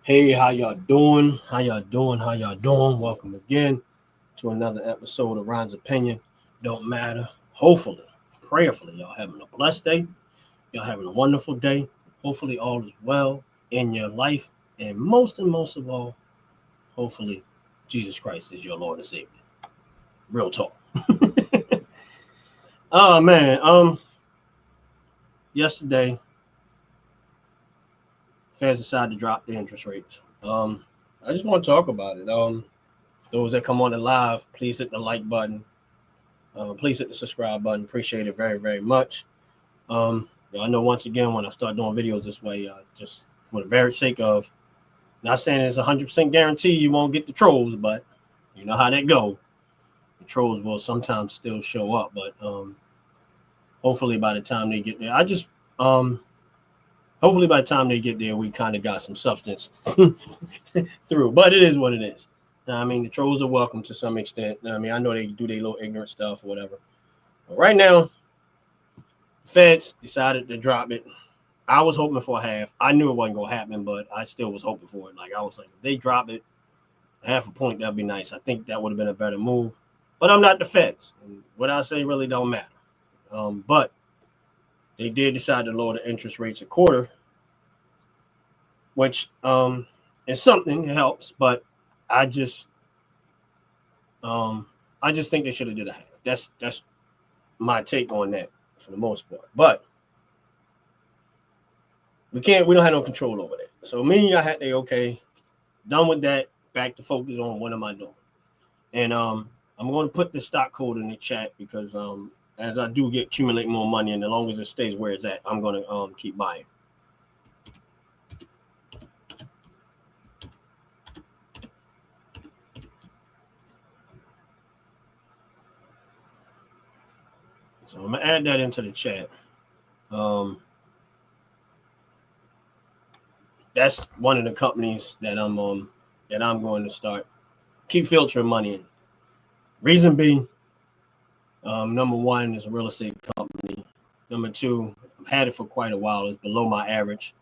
Hey, how y'all doing? How y'all doing? How y'all doing? Welcome again to another episode of Ron's Opinion. Don't matter. Hopefully, prayerfully, y'all having a blessed day. Y'all having a wonderful day. Hopefully, all is well in your life. And most of all, hopefully, Jesus Christ is your Lord and Savior. Real talk. Oh man. Yesterday, Feds decided to drop the interest rates. I just want to talk about it. Those that come on the live, please hit the like button. Please hit the subscribe button. Appreciate it very, very much. I know once again when I start doing videos this way, just for the very sake of not saying it's 100% guarantee you won't get the trolls, but you know how that go. The trolls will sometimes still show up, but hopefully by the time they get there, hopefully by the time they get there, we kind of got some substance through. But it is what it is. I mean, the trolls are welcome to some extent. I mean, I know they do their little ignorant stuff or whatever. But right now, Feds decided to drop it. I was hoping for a half. I knew it wasn't going to happen, but I still was hoping for it. Like, I was like, if they drop it, half a point, that'd be nice. I think that would have been a better move. But I'm not the Feds. And what I say really don't matter. But they did decide to lower the interest rates a quarter, which is something. It helps. But I just think they should have did a half. That's my take on that for the most part. But we don't have no control over that. So me and y'all had to okay, done with that, back to focus on what am I doing. And I'm going to put the stock code in the chat because as I do accumulate more money and as long as it stays where it's at, I'm going to keep buying. So I'm going to add that into the chat. That's one of the companies that I'm going to start keep filtering money in. Reason being, number one is a real estate company. Number two, I've had it for quite a while. It's below my average,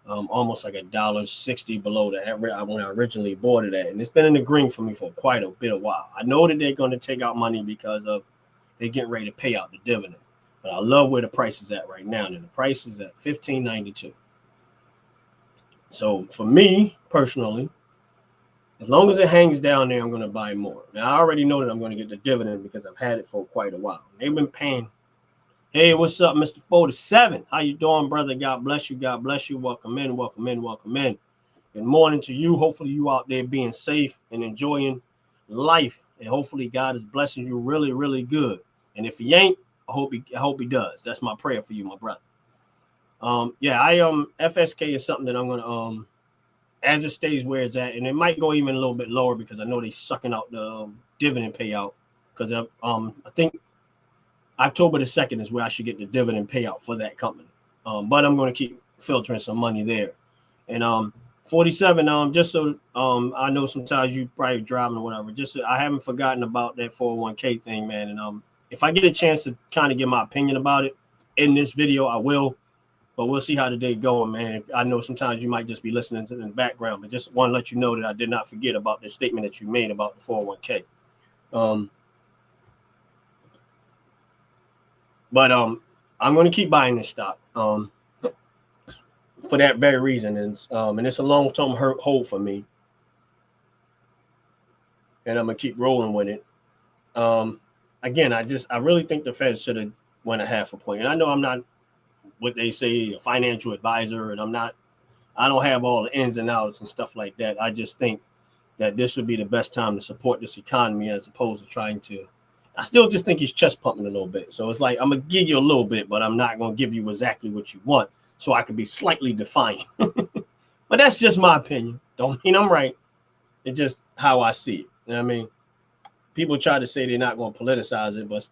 almost like $1.60 below the when I originally bought it at, and it's been in the green for me for quite a bit of while. I know that they're going to take out money because of they're getting ready to pay out the dividend, but I love where the price is at right now, and the price is at $15.92. So for me personally, as long as it hangs down there, I'm going to buy more. Now, I already know that I'm going to get the dividend because I've had it for quite a while. They've been paying. Hey, what's up, Mr. 47? How you doing, brother? God bless you. God bless you. Welcome in, welcome in, welcome in. Good morning to you. Hopefully you out there being safe and enjoying life. And hopefully God is blessing you really, really good. And if he ain't, I hope he does. That's my prayer for you, my brother. FSK is something that I'm going to as it stays where it's at, and it might go even a little bit lower because I know they're sucking out the dividend payout because I think October the 2nd is where I should get the dividend payout for that company. But I'm going to keep filtering some money there. And 47, just so I know sometimes you probably driving or whatever, just so I haven't forgotten about that 401k thing, man. And if I get a chance to kind of give my opinion about it in this video, I will. But we'll see how the day going, man. I know sometimes you might just be listening to it in the background, but just want to let you know that I did not forget about the statement that you made about the 401k. But I'm going to keep buying this stock for that very reason. And it's a long-term hold for me. And I'm going to keep rolling with it. Again, I really think the Fed should have went a half a point. And I know I'm not what they say, a financial advisor, and I don't have all the ins and outs and stuff like that. I just think that this would be the best time to support this economy as opposed to trying to. I still just think he's chest pumping a little bit. So it's like I'm gonna give you a little bit, but I'm not gonna give you exactly what you want, so I could be slightly defiant. But that's just my opinion. Don't mean I'm right. It's just how I see it. You know what I mean? People try to say they're not going to politicize it, but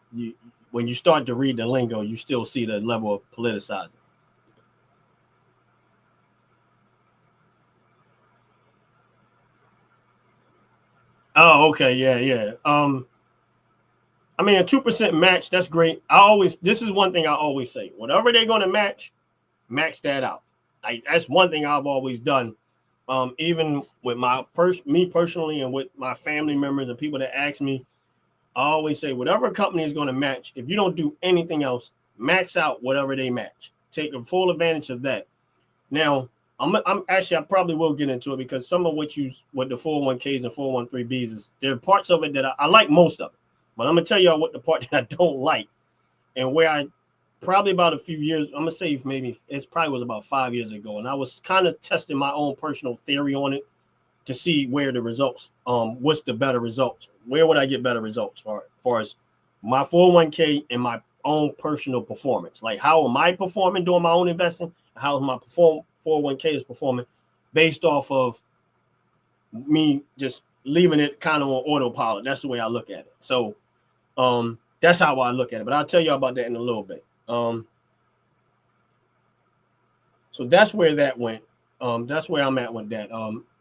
when you start to read the lingo, you still see the level of politicizing. Oh, okay, yeah. I mean, a 2% match, that's great. This is one thing I always say. Whatever they're going to match, max that out. That's one thing I've always done even with me personally, and with my family members and people that ask me, I always say, whatever a company is going to match, if you don't do anything else, max out whatever they match. Take a full advantage of that. Now, I'm actually, I probably will get into it, because some of what the 401ks and 413bs is, there are parts of it that I like most of it, but I'm gonna tell y'all what the part that I don't like, and where I probably about a few years, I'm gonna say maybe it probably was about 5 years ago, and I was kind of testing my own personal theory on it to see where the results, what's the better results, where would I get better results as far as my 401k and my own personal performance. Like, how am I performing doing my own investing? How is my 401k is performing based off of me just leaving it kind of on autopilot. That's the way I look at it. So that's how I look at it. But I'll tell you about that in a little bit. So that's where that went. That's where I'm at with that.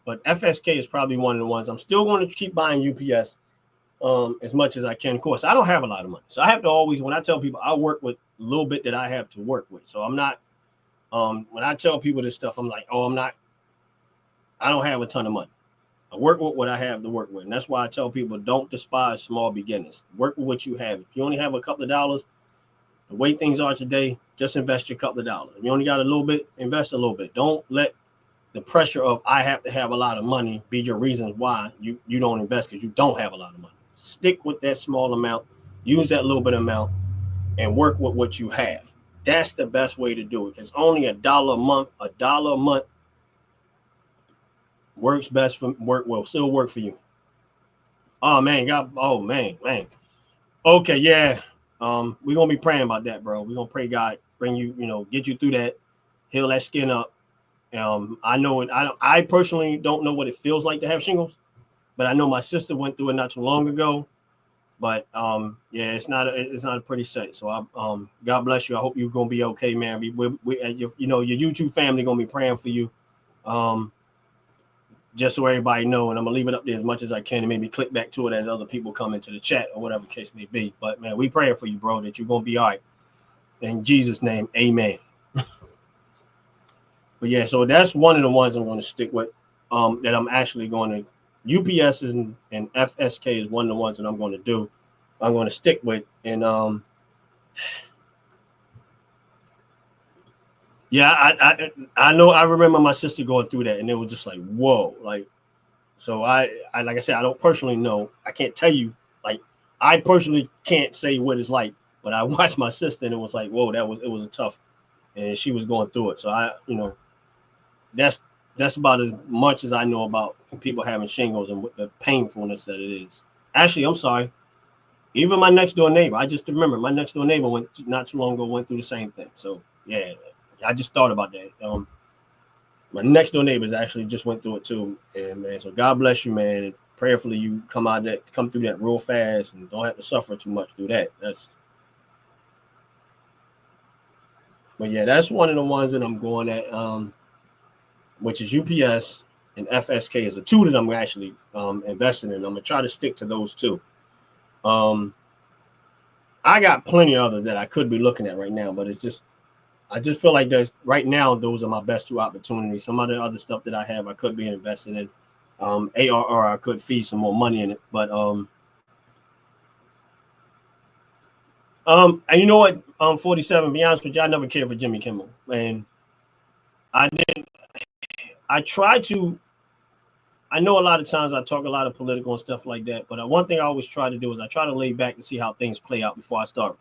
But FSK is probably one of the ones I'm still going to keep buying UPS as much as I can. Of course, I don't have a lot of money, so I have to always, when I tell people, I work with a little bit that I have to work with. So I'm not, when I tell people this stuff, I'm like, oh, I don't have a ton of money. I work with what I have to work with. And that's why I tell people, don't despise small beginnings. Work with what you have. If you only have a couple of dollars, the way things are today, just invest your couple of dollars. If you only got a little bit, invest a little bit. Don't let the pressure of I have to have a lot of money be your reasons why you don't invest, because you don't have a lot of money. Stick with that small amount, use that little bit amount, and work with what you have. That's the best way to do it. If it's only $1 a month works best for will still work for you. Oh man, man. Okay, yeah. We're gonna be praying about that, bro. We're gonna pray God bring you, get you through that, heal that skin up. I know it. I personally don't know what it feels like to have shingles, but I know my sister went through it not too long ago. But yeah, it's not a pretty sight. So God bless you. I hope you're gonna be okay, man. We your YouTube family gonna be praying for you. Just so everybody know, and I'm gonna leave it up there as much as I can, and maybe click back to it as other people come into the chat or whatever the case may be. But man, we praying for you, bro, that you're gonna be all right. In Jesus' name, amen. But yeah, so that's one of the ones I'm going to stick with. That I'm actually going to, UPS and FSK is one of the ones that I'm going to do. I'm going to stick with, and yeah, I know. I remember my sister going through that, and it was just like, whoa, like. So I like I said, I don't personally know. I can't tell you. Like, I personally can't say what it's like, but I watched my sister, and it was like, whoa, it was a tough, and she was going through it. So that's about as much as I know about people having shingles and the painfulness that it is. Actually, I'm sorry. Even my next door neighbor, I just remember my next door neighbor not too long ago went through the same thing. So yeah, I just thought about that. My next door neighbors actually just went through it too, and man, so God bless you, man. And prayerfully, you come through that real fast, and don't have to suffer too much through that. But yeah, that's one of the ones that I'm going at, which is UPS and FSK is the two that I'm actually investing in. I'm gonna try to stick to those two. I got plenty of others that I could be looking at right now, but I just feel like right now those are my best two opportunities. Some of the other stuff that I have, I could be invested in. ARR, I could feed some more money in it, but and you know what? 47. Be honest with you, I never cared for Jimmy Kimmel, and I didn't. I try to. I know a lot of times I talk a lot of political and stuff like that, but one thing I always try to do is I try to lay back and see how things play out before I start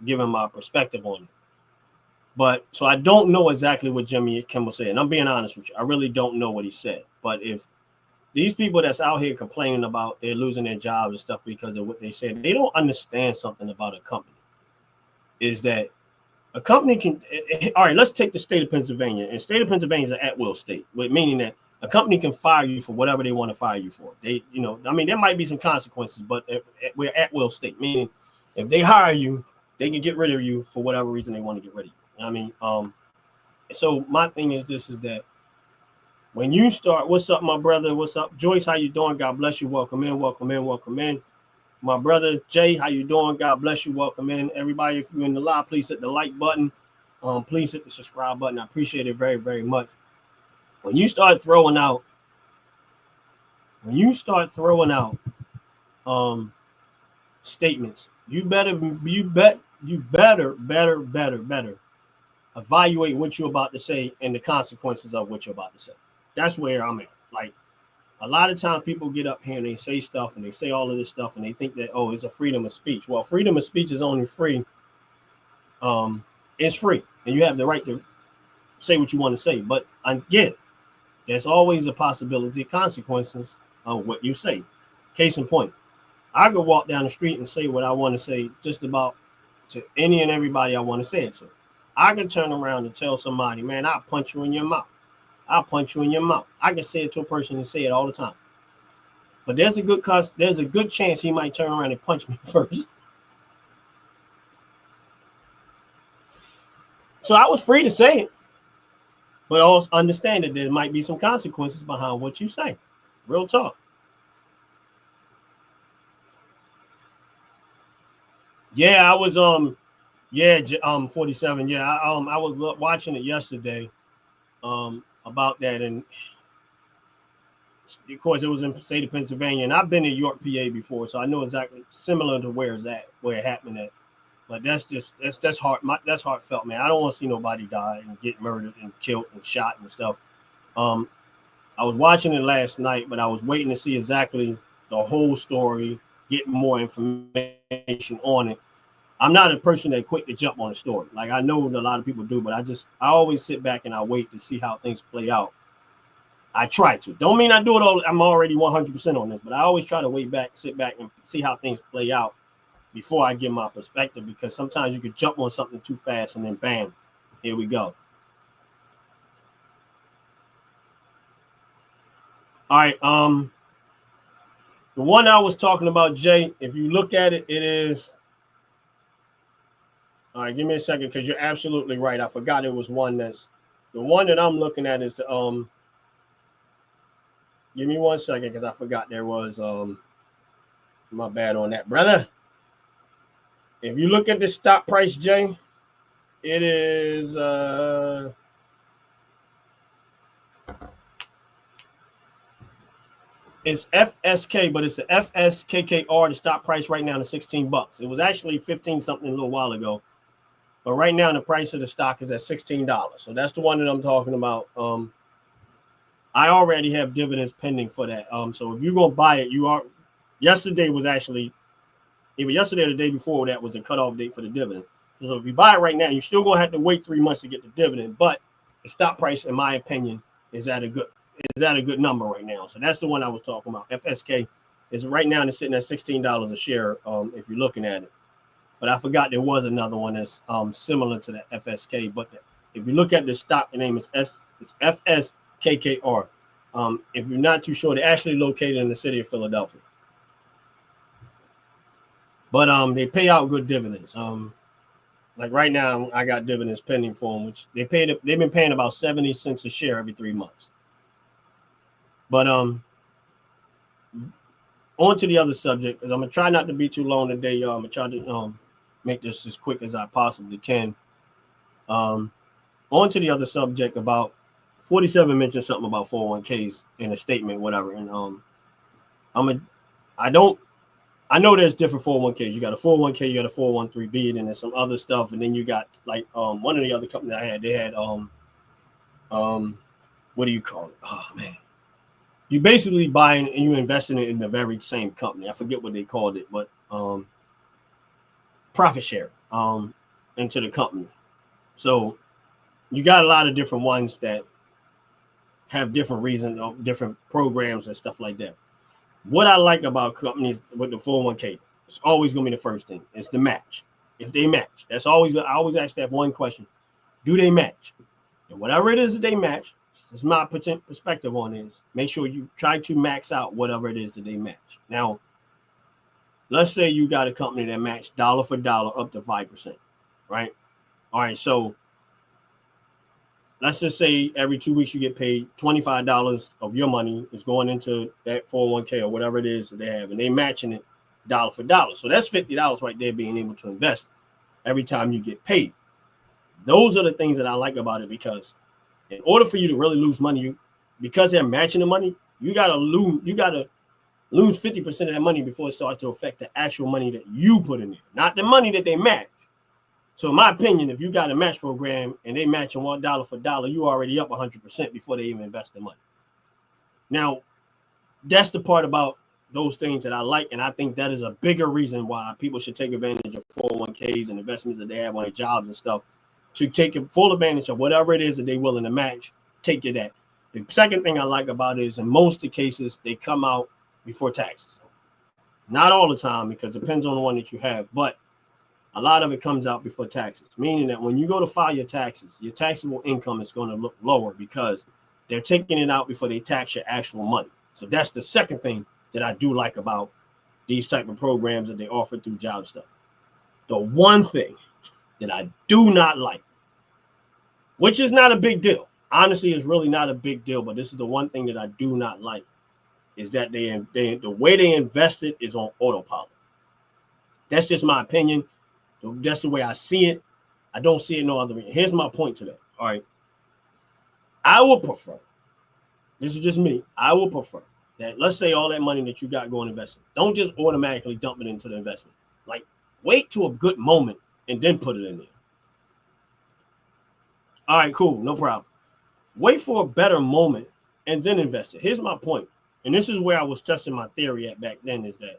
giving my perspective on it. But so I don't know exactly what Jimmy Kimmel said, and I'm being honest with you. I really don't know what he said. But if these people that's out here complaining about they're losing their jobs and stuff because of what they said, they don't understand something about a company. Is that a company can, all right, let's take the state of Pennsylvania. And state of Pennsylvania is an at-will state, meaning that a company can fire you for whatever they want to fire you for. They, there might be some consequences, but we're at-will state, meaning if they hire you, they can get rid of you for whatever reason they want to get rid of you. So my thing is that when you start, what's up, my brother? What's up, Joyce? How you doing? God bless you. Welcome in. My brother Jay, how you doing? God bless you. Welcome in. Everybody, if you're in the live, please hit the like button. Please hit the subscribe button. I appreciate it very, very much. when you start throwing out statements, you better evaluate what you're about to say and the consequences of what you're about to say. That's where I'm at. Like, a lot of times people get up here and they say stuff and they say all of this stuff and they think that, oh, it's a freedom of speech. Well, freedom of speech is only free. It's free, and you have the right to say what you want to say. But again, there's always a possibility of consequences of what you say. Case in point, I could walk down the street and say what I want to say just about to any and everybody I want to say it to. I can turn around and tell somebody, man, I'll punch you in your mouth. I'll punch you in your mouth. I can say it to a person and say it all the time. But there's a good chance he might turn around and punch me first. So I was free to say it, but also understand that there might be some consequences behind what you say. Real talk. Yeah, I was 47. Yeah, I was watching it yesterday about that, and of course it was in the state of Pennsylvania, and I've been in York, PA before, so I know exactly similar to where it happened at. But that's hard. That's heartfelt, man. I don't want to see nobody die and get murdered and killed and shot and stuff. I was watching it last night, but I was waiting to see exactly the whole story, get more information on it. I'm not a person that quick to jump on a story. Like, I know a lot of people do, but I always sit back and I wait to see how things play out. I try to. Don't mean I do it all. I'm already 100% on this, but I always try to sit back and see how things play out before I give my perspective, because sometimes you could jump on something too fast and then bam, here we go. All right. The one I was talking about, Jay, if you look at it, it is. All right, give me a second, because you're absolutely right. I forgot it was one the one that I'm looking at is give me 1 second, because I forgot there was my bad on that, brother. If you look at the stock price, Jay, it is it's FSK, but it's the FSKKR. The stock price right now is $16. It was actually 15 something a little while ago, but right now the price of the stock is at $16. So that's the one that I'm talking about. I already have dividends pending for that. So if you're gonna buy it, yesterday was actually, either yesterday or the day before that was the cutoff date for the dividend. So if you buy it right now, you're still gonna have to wait 3 months to get the dividend. But the stock price, in my opinion, is at a good number right now. So that's the one I was talking about. FSK is right now, it's sitting at $16 a share. If you're looking at it, but I forgot there was another one that's similar to the FSK. But if you look at the stock, the name is it's FSKKR. If you're not too sure, they're actually located in the city of Philadelphia. But they pay out good dividends. Like right now, I got dividends pending for them, which they've been paying about 70 cents a share every 3 months. But on to the other subject, because I'm gonna try not to be too long today, y'all. I'm gonna try to make this as quick as I possibly can. On to the other subject about 47 mentioned something about 401ks in a statement, whatever. And I know there's different 401ks. You got a 401k, you got a 401(b), and then there's some other stuff, and then you got like one of the other companies I had, they had what do you call it? Oh man, you basically buying and you investing in the very same company. I forget what they called it, but profit share into the company. So you got a lot of different ones that have different reasons, different programs and stuff like that. What I like about companies with the 401k, it's always going to be the first thing. It's the match. If they match, I always ask that one question: do they match? And whatever it is that they match, that's my perspective on this. Make sure you try to max out whatever it is that they match. Now, let's say you got a company that matched dollar for dollar up to 5%, right? All right, so let's just say every 2 weeks you get paid $25 of your money is going into that 401k or whatever it is that they have, and they matching it dollar for dollar. So that's $50 right there being able to invest every time you get paid. Those are the things that I like about it, because in order for you to really lose money, because they're matching the money, you gotta lose 50% of that money before it starts to affect the actual money that you put in there, not the money that they match. So in my opinion, if you got a match program and they matching $1 for dollar, you already up 100% before they even invest the money. Now, that's the part about those things that I like, and I think that is a bigger reason why people should take advantage of 401ks and investments that they have on their jobs and stuff, to take full advantage of whatever it is that they're willing to match. Take it at. The second thing I like about it is in most of the cases, they come out before taxes. Not all the time, because it depends on the one that you have, but a lot of it comes out before taxes, meaning that when you go to file your taxes, your taxable income is going to look lower because they're taking it out before they tax your actual money. So that's the second thing that I do like about these type of programs that they offer through job stuff. The one thing that I do not like, which is not a big deal, honestly, it's really not a big deal, but this is the one thing that I do not like, is that the way they invest it is on autopilot. That's just my opinion. That's the way I see it. I don't see it no other way. Here's my point to that. All right. I would prefer, this is just me, I would prefer that, let's say all that money that you got going investing, don't just automatically dump it into the investment. Like, wait to a good moment and then put it in there. All right, cool, no problem. Wait for a better moment and then invest it. Here's my point, and this is where I was testing my theory at back then, is that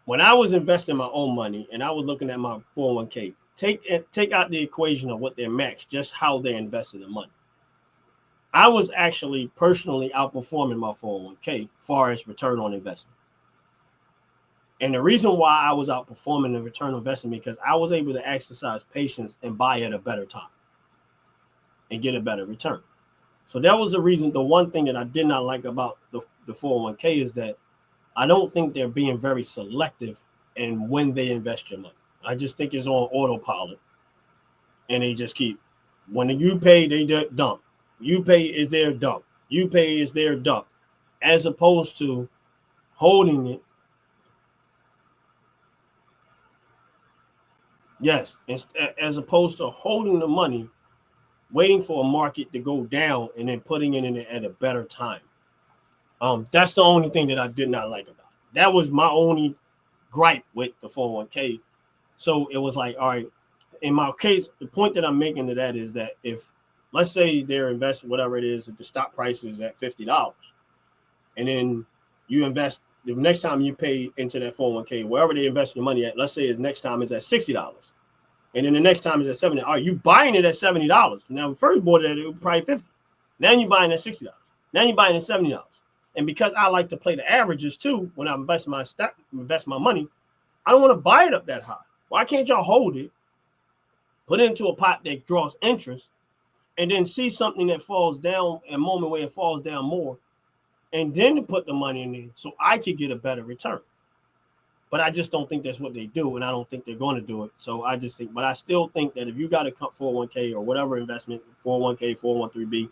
when I was investing my own money and I was looking at my 401k, take out the equation of what they're matched, just how they invested the money. I was actually personally outperforming my 401k as far as return on investment. And the reason why I was outperforming the return on investment, because I was able to exercise patience and buy at a better time and get a better return. So that was the reason. The one thing that I did not like about the 401k is that I don't think they're being very selective in when they invest your money. I just think it's on autopilot, and they just keep, when you pay, they dump. You pay is their dump. You pay is their dump, as opposed to holding it. Yes, as opposed to holding the money, waiting for a market to go down and then putting it in at a better time. That's the only thing that I did not like about it. That was my only gripe with the 401k. So it was like, all right, in my case, the point that I'm making to that is that if, let's say they're investing whatever it is, if the stock price is at $50, and then you invest, the next time you pay into that 401k, wherever they invest your money at, let's say next time is at $60, and then the next time is at $70. Are you buying it at $70? Now, first bought it was probably $50. Now you're buying at $60. Now you're buying at $70. And because I like to play the averages too, when I invest my money, I don't want to buy it up that high. Why can't y'all hold it, put it into a pot that draws interest, and then see something that falls down, a moment where it falls down more, and then put the money in there so I could get a better return? But I just don't think that's what they do, and I don't think they're going to do it. So I just think, but I still think that if you got a 401k or whatever investment, 401k, 401(b),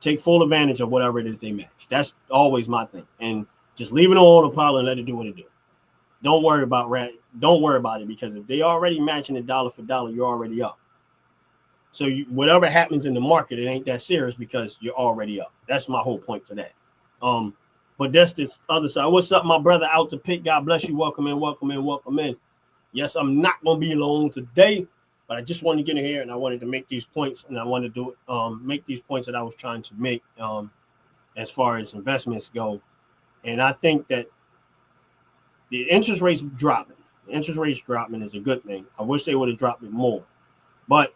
take full advantage of whatever it is they match. That's always my thing. And just leave it on autopilot and let it do what it do. Don't worry about it, because if they already matching it dollar for dollar, you're already up. So whatever happens in the market, it ain't that serious because you're already up. That's my whole point to that. But that's this other side. What's up, my brother out to pick? God bless you. Welcome in, welcome in, welcome in. Yes, I'm not going to be alone today, but I just wanted to get in here and I wanted to make these points, and I wanted to make these points that I was trying to make as far as investments go. And I think that the interest rates dropping is a good thing. I wish they would have dropped it more. But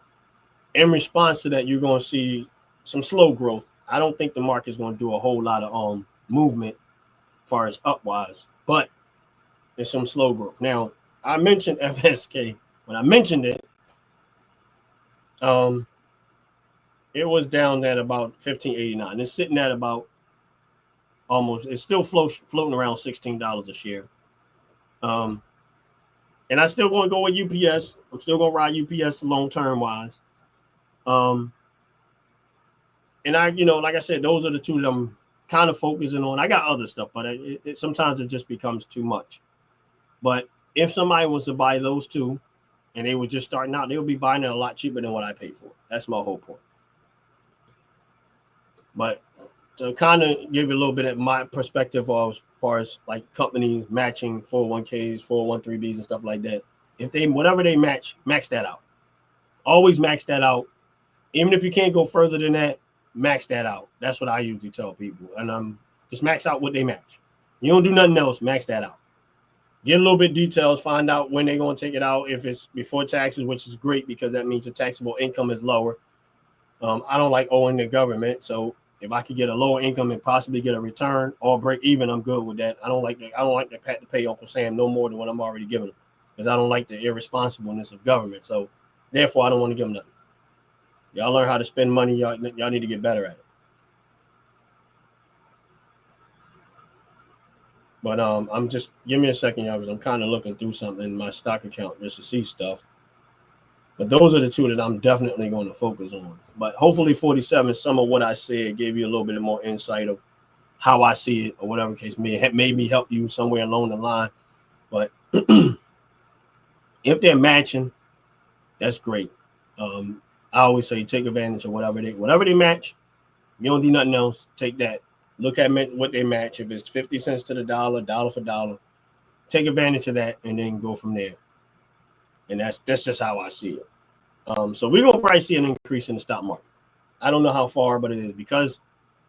in response to that, you're going to see some slow growth. I don't think the market is going to do a whole lot of movement as far as upwise, but there's some slow growth. Now, I mentioned FSK. When I mentioned it, it was down at about 15.89. It's sitting at about it's still floating around $16 a share. And I still going to go with UPS. I'm still going to ride UPS long-term wise. And I, like I said, those are the two that I'm kind of focusing on. I got other stuff, but sometimes it just becomes too much. But if somebody was to buy those two and they were just starting out, they'll be buying it a lot cheaper than what I paid for. That's my whole point. But to kind of give you a little bit of my perspective as far as like companies matching 401ks, 401(b)s, and stuff like that. If they whatever they max that out. Always max that out. Even if you can't go further than that, max that out. That's what I usually tell people. And just max out what they match. You don't do nothing else, max that out. Get a little bit details, find out when they're going to take it out. If it's before taxes, which is great because that means the taxable income is lower. I don't like owing the government, so if I could get a lower income and possibly get a return or break even, I'm good with that. I don't like to pay Uncle Sam no more than what I'm already giving him because I don't like the irresponsibleness of government. So therefore, I don't want to give him nothing. Y'all learn how to spend money. Y'all need to get better at it. But I'm just give me a second, y'all, because I'm kind of looking through something in my stock account just to see stuff. But those are the two that I'm definitely going to focus on. But hopefully 47, some of what I said gave you a little bit more insight of how I see it or whatever case may have made me help you somewhere along the line. But if they're matching, that's great. I always say take advantage of whatever they match. You don't do nothing else. Take that. Look at what they match. If it's 50 cents to the dollar, dollar for dollar, take advantage of that and then go from there. And that's just how I see it. So we're gonna probably see an increase in the stock market. I don't know how far, but it is because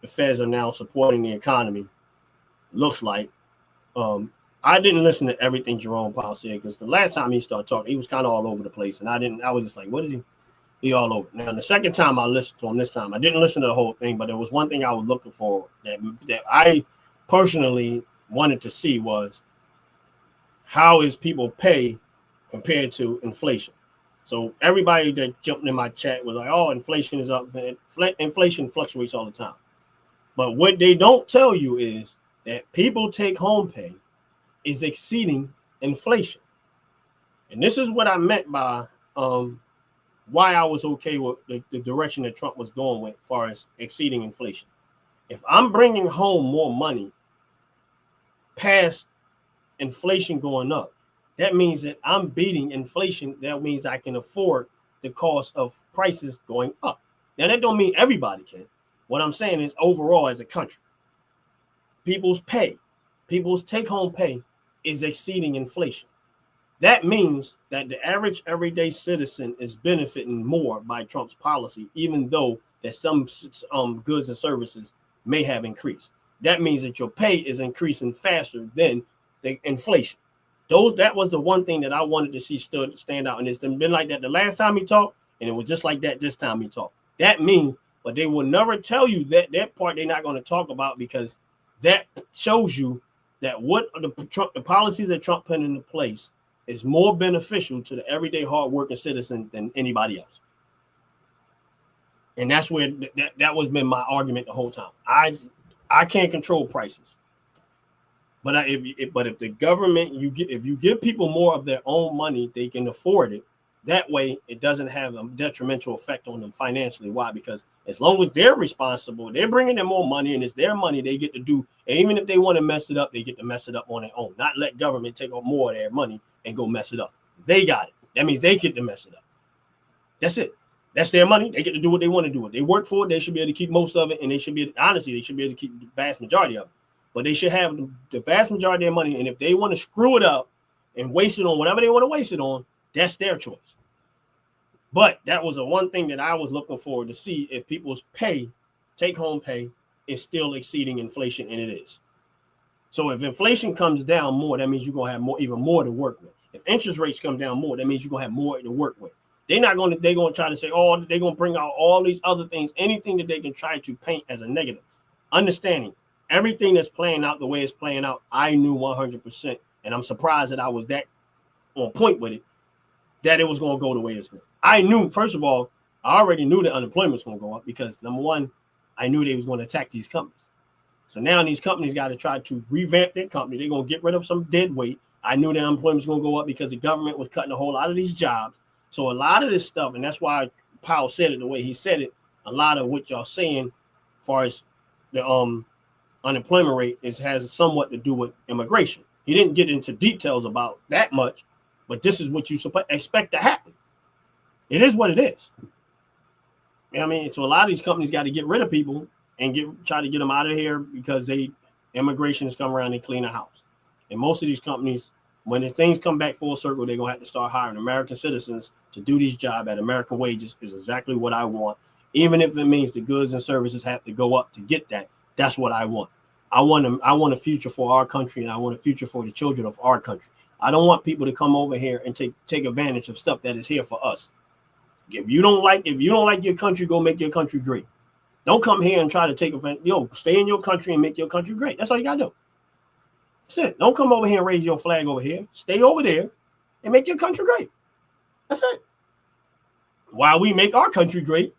the Feds are now supporting the economy. Looks like. I didn't listen to everything Jerome Powell said because the last time he started talking, he was kind of all over the place, and I was just like, what is he? He all over. Now the second time I listened to him this time, I didn't listen to the whole thing, but there was one thing I was looking for that I personally wanted to see was how is people pay compared to inflation. So everybody that jumped in my chat was like, oh, inflation is up. Inflation fluctuates all the time. But what they don't tell you is that people take home pay is exceeding inflation. And this is what I meant by why I was okay with the direction that Trump was going with as far as exceeding inflation. If I'm bringing home more money past inflation going up, that means that I'm beating inflation. That means I can afford the cost of prices going up. Now, that don't mean everybody can. What I'm saying is overall as a country, people's take-home pay is exceeding inflation. That means that the average everyday citizen is benefiting more by Trump's policy, even though that some goods and services may have increased. That means that your pay is increasing faster than the inflation. That was the one thing that I wanted to see stand out. And it's been like that the last time he talked, and it was just like that this time he talked. That means, but they will never tell you that part they're not going to talk about because that shows you that what the policies that Trump put into place is more beneficial to the everyday hardworking citizen than anybody else. And that's where that was been my argument the whole time. I can't control prices. But if the government, if you give people more of their own money, they can afford it. That way, it doesn't have a detrimental effect on them financially. Why? Because as long as they're responsible, they're bringing in more money, and it's their money they get to do. And even if they want to mess it up, they get to mess it up on their own. Not let government take up more of their money and go mess it up. They got it. That means they get to mess it up. That's it. That's their money. They get to do what they want to do. If they work for it, they should be able to keep most of it, and they should be able to keep the vast majority of it. But they should have the vast majority of their money. And if they want to screw it up and waste it on whatever they want to waste it on, that's their choice. But that was the one thing that I was looking forward to see if people's take-home pay, is still exceeding inflation, and it is. So if inflation comes down more, that means you're going to have even more to work with. If interest rates come down more, that means you're going to have more to work with. They're going to try to say, oh, they're going to bring out all these other things, anything that they can try to paint as a negative. Understanding everything that's playing out the way it's playing out, I knew 100%, and I'm surprised that I was that on point with it, that it was going to go the way it's going. I knew, first of all, I already knew that unemployment was going to go up because, number one, I knew they was going to attack these companies. So now these companies got to try to revamp their company. They're going to get rid of some dead weight. I knew that unemployment was going to go up because the government was cutting a whole lot of these jobs. So a lot of this stuff, and that's why Powell said it the way he said it, a lot of what y'all saying as far as the unemployment rate has somewhat to do with immigration. He didn't get into details about that much, but this is what you expect to happen. It is what it is. I mean, so a lot of these companies got to get rid of people and try to get them out of here because immigration has come around and clean the house. And most of these companies, when the things come back full circle, they're gonna have to start hiring American citizens to do these jobs at American wages. Is exactly what I want. Even if it means the goods and services have to go up to get that, that's what I want. I want a future for our country, and I want a future for the children of our country. I don't want people to come over here and take advantage of stuff that is here for us. If you don't like your country, go make your country great. Don't come here and try to take advantage. Stay in your country and make your country great. That's all you gotta do. That's it. Don't come over here and raise your flag over here. Stay over there and make your country great. That's it. While we make our country great,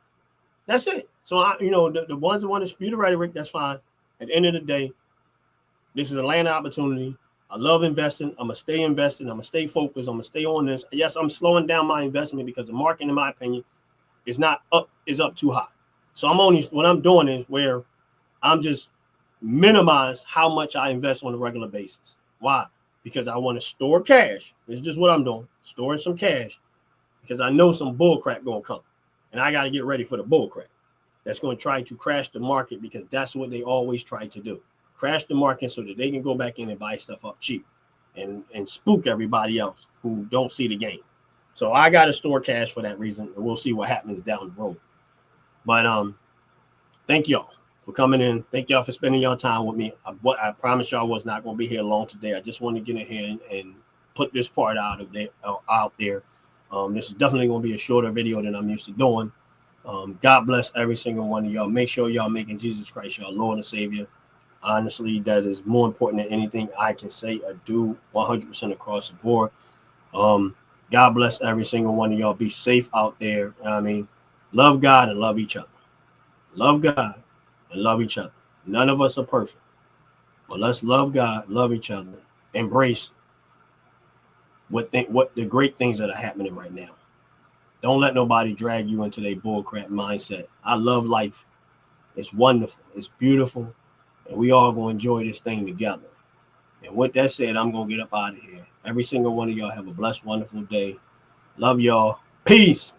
that's it. So the ones that want to dispute the rhetoric, that's fine. At the end of the day, this is a land opportunity. I love investing. I'm gonna stay investing. I'm gonna stay focused. I'm gonna stay on this. Yes, I'm slowing down my investment because the market, in my opinion, is up too high. So what I'm doing is where I'm just minimize how much I invest on a regular basis. Why? Because I want to store cash. This is just what I'm doing, storing some cash, because I know some bull crap gonna come, and I got to get ready for the bull crap that's going to try to crash the market, because that's what they always try to do. Crash the market so that they can go back in and buy stuff up cheap and spook everybody else who don't see the game. So I got to store cash for that reason, and we'll see what happens down the road. But thank y'all for coming in. Thank y'all for spending your time with me. I promise y'all was not going to be here long today. I just want to get in here and put this part out there. This is definitely going to be a shorter video than I'm used to doing. God bless every single one of y'all. Make sure y'all making Jesus Christ your Lord and Savior. Honestly, that is more important than anything I can say or do 100% across the board. God bless every single one of y'all. Be safe out there. I mean, love God and love each other. Love God and love each other. None of us are perfect, but let's love God, love each other, embrace what the great things that are happening right now. Don't let nobody drag you into their bullcrap mindset. I love life. It's wonderful. It's beautiful. And we all going to enjoy this thing together. And with that said, I'm going to get up out of here. Every single one of y'all have a blessed, wonderful day. Love y'all. Peace.